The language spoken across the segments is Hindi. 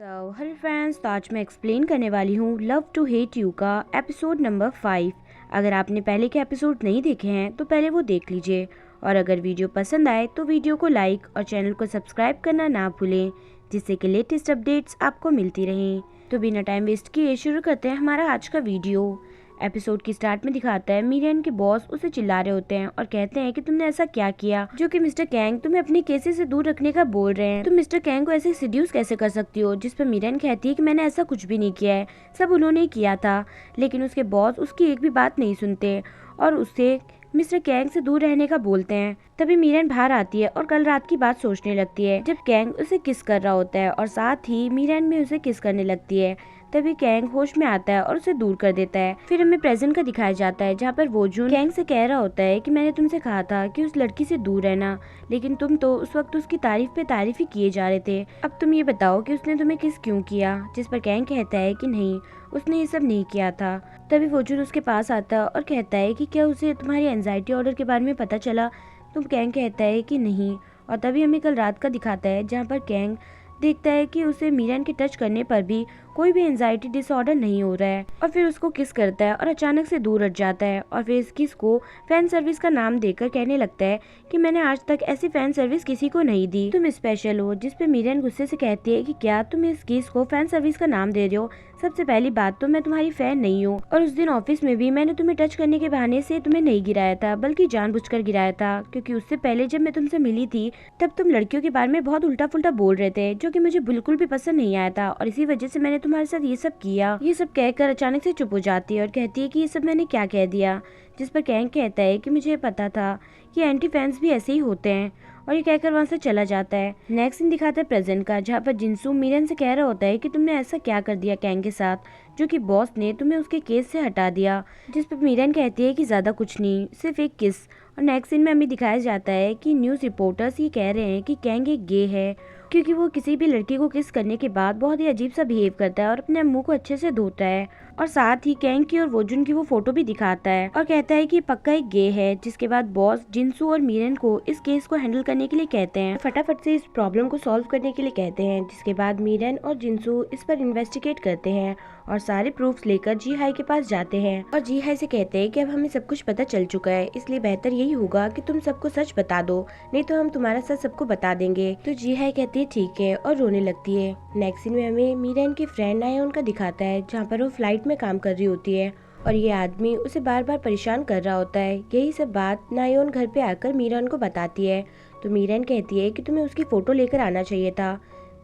हेलो फ्रेंड्स, तो आज मैं एक्सप्लेन करने वाली हूँ लव टू हेट यू का एपिसोड नंबर 5। अगर आपने पहले के एपिसोड नहीं देखे हैं तो पहले वो देख लीजिए, और अगर वीडियो पसंद आए तो वीडियो को लाइक और चैनल को सब्सक्राइब करना ना भूलें, जिससे कि लेटेस्ट अपडेट्स आपको मिलती रहें। तो बिना टाइम वेस्ट किए शुरू करते हैं हमारा आज का वीडियो। एपिसोड की स्टार्ट में दिखाता है मीरन के बॉस उसे चिल्ला रहे होते हैं और कहते हैं कि तुमने ऐसा क्या किया जो कि मिस्टर कैंग तुम्हें अपने केसेस से दूर रखने का बोल रहे हैं। तुम मिस्टर कैंग को ऐसे सिड्यूस कैसे कर सकती हो? जिस पर मीरन कहती है कि मैंने ऐसा कुछ भी नहीं किया है, सब उन्होंने ही किया था। लेकिन उसके बॉस उसकी एक भी बात नहीं सुनते और उससे मिस्टर कैंग से दूर रहने का बोलते हैं। तभी मीरन बाहर आती है और कल रात की बात सोचने लगती है जब कैंग उसे किस कर रहा होता है, और साथ ही मीरन भी उसे किस करने लगती है। तभी कैंग होश में आता है और उसे दूर कर देता है। फिर हमें प्रेजेंट का दिखाया जाता है जहाँ पर वोजुन कैंग से कह रहा होता है कि मैंने तुमसे कहा था कि उस लड़की से दूर रहना, लेकिन तुम तो उस वक्त उसकी तारीफ पे तारीफ ही किए जा रहे थे। अब तुम ये बताओ कि उसने तुम्हें किस क्यों किया? जिस पर कैंग कहता है कि नहीं, उसने ये सब नहीं किया था। तभी वोजुन उसके पास आता है और कहता है कि क्या उसे तुम्हारी एंजाइटी ऑर्डर के बारे में पता चला? तुम कैंग कहता है कि नहीं। और तभी हमें कल रात का दिखाता है जहाँ पर कैंग देखता है कि उसे मीरन के टच करने पर भी कोई भी एंजाइटी डिसऑर्डर नहीं हो रहा है, और फिर उसको किस करता है और अचानक से दूर हट जाता है। और फिर इस किस को फैन सर्विस का नाम देकर कहने लगता है कि मैंने आज तक ऐसी फैन सर्विस किसी को नहीं दी, तुम स्पेशल हो। जिस पे मीरन गुस्से से कहती है कि क्या तुम इस किस को फैन सर्विस का नाम दे रहे हो? सबसे पहली बात तो मैं तुम्हारी फैन नहीं हूँ, और उस दिन ऑफिस में भी मैंने तुम्हें टच करने के बहाने से तुम्हें नहीं गिराया था, बल्कि जानबूझकर गिराया था, क्योंकि उससे पहले जब मैं तुमसे मिली थी तब तुम लड़कियों के बारे में बहुत उल्टा फुल्टा बोल रहे थे, जो कि मुझे बिल्कुल भी पसंद नहीं आया था, और इसी वजह से मैंने तुम्हारे साथ ये सब किया। ये सब कहकर अचानक से चुप हो जाती है और कहती है कि ये सब मैंने क्या कह दिया? जिस पर कैंग कहता है कि मुझे पता था कि एंटी फैंस भी ऐसे ही होते हैं, और ये कहकर वहाँ से चला जाता है। नेक्स्ट सीन दिखाता है प्रेजेंट का, जहाँ पर जिनसू मीरन से कह रहा होता है कि तुमने ऐसा क्या कर दिया कैंग के साथ, जो कि बॉस ने तुम्हें उसके केस से हटा दिया। जिस पर मीरन कहती है कि ज्यादा कुछ नहीं, सिर्फ एक किस। और नेक्स्ट सीन में हमें दिखाया जाता है कि न्यूज रिपोर्टर्स ये कह रहे हैं कि कैंग एक गे है, क्योंकि वो किसी भी लड़की को किस करने के बाद बहुत ही अजीब सा बिहेव करता है और अपने मुंह को अच्छे से धोता है, और साथ ही कैंग की और वोजुन की वो फोटो भी दिखाता है और कहता है कि पक्का एक गे है। जिसके बाद बॉस जिनसू और मीरन को इस केस को हैंडल करने के लिए कहते हैं, फटाफट से इस प्रॉब्लम को सॉल्व करने के लिए कहते हैं। जिसके बाद मीरन और जिनसू इस पर इन्वेस्टिगेट करते हैं और सारे प्रूफ्स लेकर जी हाई के पास जाते हैं, और जी हाई से कहते हैं कि अब हमें सब कुछ पता चल चुका है, इसलिए बेहतर यही होगा कि तुम सबको सच बता दो, नहीं तो हम तुम्हारा सच सबको बता देंगे। तो जी हाई कहती है ठीक है, और रोने लगती है। नेक्स्ट सीन में हमें मीरन की फ्रेंड नायोन का दिखाता है, जहाँ पर वो फ्लाइट में काम कर रही होती है और ये आदमी उसे बार बार परेशान कर रहा होता है। यही सब बात नायोन घर पे आकर मीरन को बताती है। तो मीरन कहती है कि तुम्हें उसकी फोटो लेकर आना चाहिए था,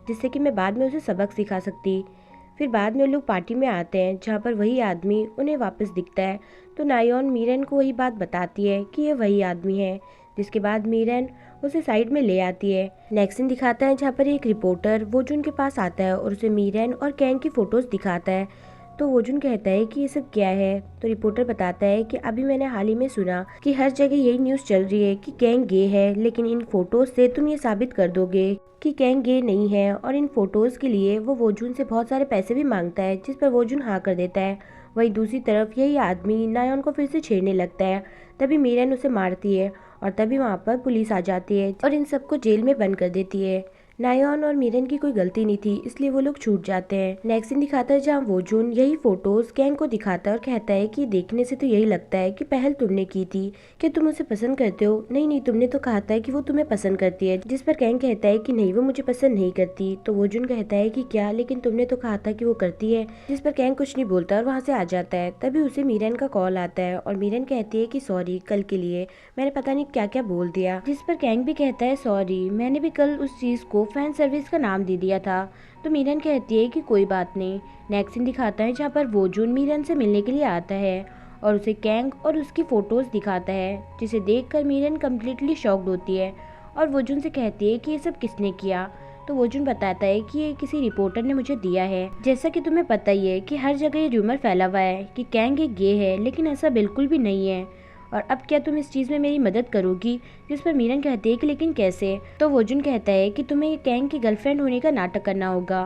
जिससे कि मैं बाद में उसे सबक सिखा सकती। फिर बाद में लोग पार्टी में आते हैं, जहाँ पर वही आदमी उन्हें वापस दिखता है। तो नायोन मीरन को वही बात बताती है कि ये वही आदमी है। जिसके बाद मीरन उसे साइड में ले आती है। नेक्स्ट सीन दिखाता है जहाँ पर एक रिपोर्टर वोजुन के पास आता है और उसे मीरन और कैंग की फोटोज दिखाता है। तो वोजुन कहता है कि ये सब क्या है? तो रिपोर्टर बताता है कि अभी मैंने हाल ही में सुना कि हर जगह यही न्यूज़ चल रही है कि कैंग गे है, लेकिन इन फोटोज से तुम ये साबित कर दोगे कि कैंग गे नहीं है, और इन फोटोज के लिए वो वोजुन से बहुत सारे पैसे भी मांगता है, जिस पर वोजुन हाँ कर देता है। वहीं दूसरी तरफ यही आदमी नायोन को फिर से छेड़ने लगता है। तभी मीरन उसे मारती है और तभी वहाँ पर पुलिस आ जाती है और इन सबको जेल में बंद कर देती है। नायोन और मीरन की कोई गलती नहीं थी, इसलिए वो लोग छूट जाते हैं। नेक्स्ट सीन दिखाता है जहाँ वोजुन यही फोटोज कैंग को दिखाता है और कहता है कि देखने से तो यही लगता है कि पहल तुमने की थी। क्या तुम उसे पसंद करते हो? नहीं नहीं, तुमने तो कहा था कि वो तुम्हें पसंद करती है। जिस पर कैंग कहता है कि नहीं, वो मुझे पसंद नहीं करती। तो वोजुन कहता है कि क्या, लेकिन तुमने तो कहा था कि वो करती है। जिस पर कैंग कुछ नहीं बोलता और वहाँ से आ जाता है। तभी उसे मीरन का कॉल आता है और मीरन कहती है कि सॉरी, कल के लिए मैंने पता नहीं क्या क्या बोल दिया। जिस पर कैंग भी कहता है सॉरी, मैंने भी कल उस चीज को फैन सर्विस का नाम दे दिया था। तो मीरन कहती है कि कोई बात नहीं। नेक्स्ट सीन दिखाता है जहाँ पर वोजुन मीरन से मिलने के लिए आता है और उसे कैंग और उसकी फोटोज दिखाता है, जिसे देखकर मीरन कम्प्लीटली शॉक्ड होती है और वोजुन से कहती है कि ये सब किसने किया। तो वोजुन बताता है कि ये किसी रिपोर्टर ने मुझे दिया है। जैसा कि तुम्हें पता ही है कि हर जगह ये र्यूमर फैला हुआ है कि कैंग एक गे है, लेकिन ऐसा बिल्कुल भी नहीं है, और अब क्या तुम इस चीज़ में मेरी मदद करोगी? जिस पर मीरन कहती है कि लेकिन कैसे? तो वोजुन कहता है कि तुम्हें कैंग की गर्लफ्रेंड होने का नाटक करना होगा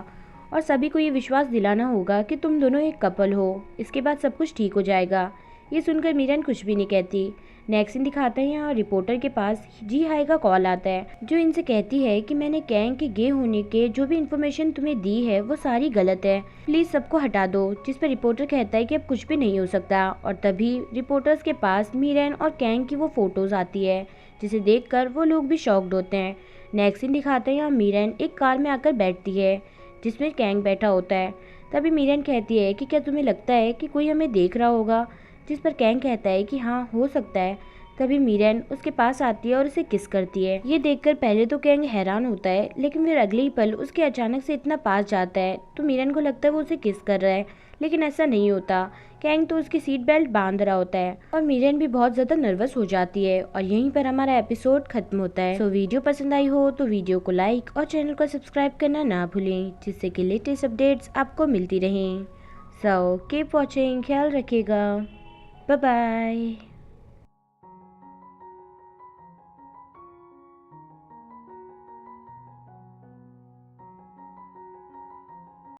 और सभी को ये विश्वास दिलाना होगा कि तुम दोनों एक कपल हो, इसके बाद सब कुछ ठीक हो जाएगा। ये सुनकर मीरन कुछ भी नहीं कहती। नेक्स्ट सीन दिखाते हैं यहाँ रिपोर्टर के पास जी हाई का कॉल आता है, जो इनसे कहती है कि मैंने कैंग के गे होने के जो भी इन्फॉर्मेशन तुम्हें दी है वो सारी गलत है, प्लीज सबको हटा दो। जिस पर रिपोर्टर कहता है कि अब कुछ भी नहीं हो सकता। और तभी रिपोर्टर्स के पास मीरेन और कैंग की वो फोटोज आती है, जिसे देखकर वो लोग भी शॉक्ड होते हैं। नेक्स्ट सीन दिखाते हैं यहाँ मीरेन एक कार में आकर बैठती है, जिसमें कैंग बैठा होता है। तभी मीरेन कहती है कि क्या तुम्हें लगता है कि कोई हमें देख रहा होगा, जिस पर कैंग कहता है कि हाँ हो सकता है। तभी मीरेन उसके पास आती है और उसे किस करती है। ये देखकर पहले तो कैंग हैरान होता है, लेकिन फिर अगले ही पल उसके अचानक से इतना पास जाता है तो मीरेन को लगता है वो उसे किस कर रहा है, लेकिन ऐसा नहीं होता। कैंग तो उसकी सीट बेल्ट बांध रहा होता है और मीरेन भी बहुत ज्यादा नर्वस हो जाती है। और यहीं पर हमारा एपिसोड खत्म होता है। वीडियो पसंद आई हो तो वीडियो को लाइक और चैनल को सब्सक्राइब करना ना भूलें, जिससे कि लेटेस्ट अपडेट्स आपको मिलती रहें। कीप वॉचिंग, ख्याल रखिएगा, बाय बाय।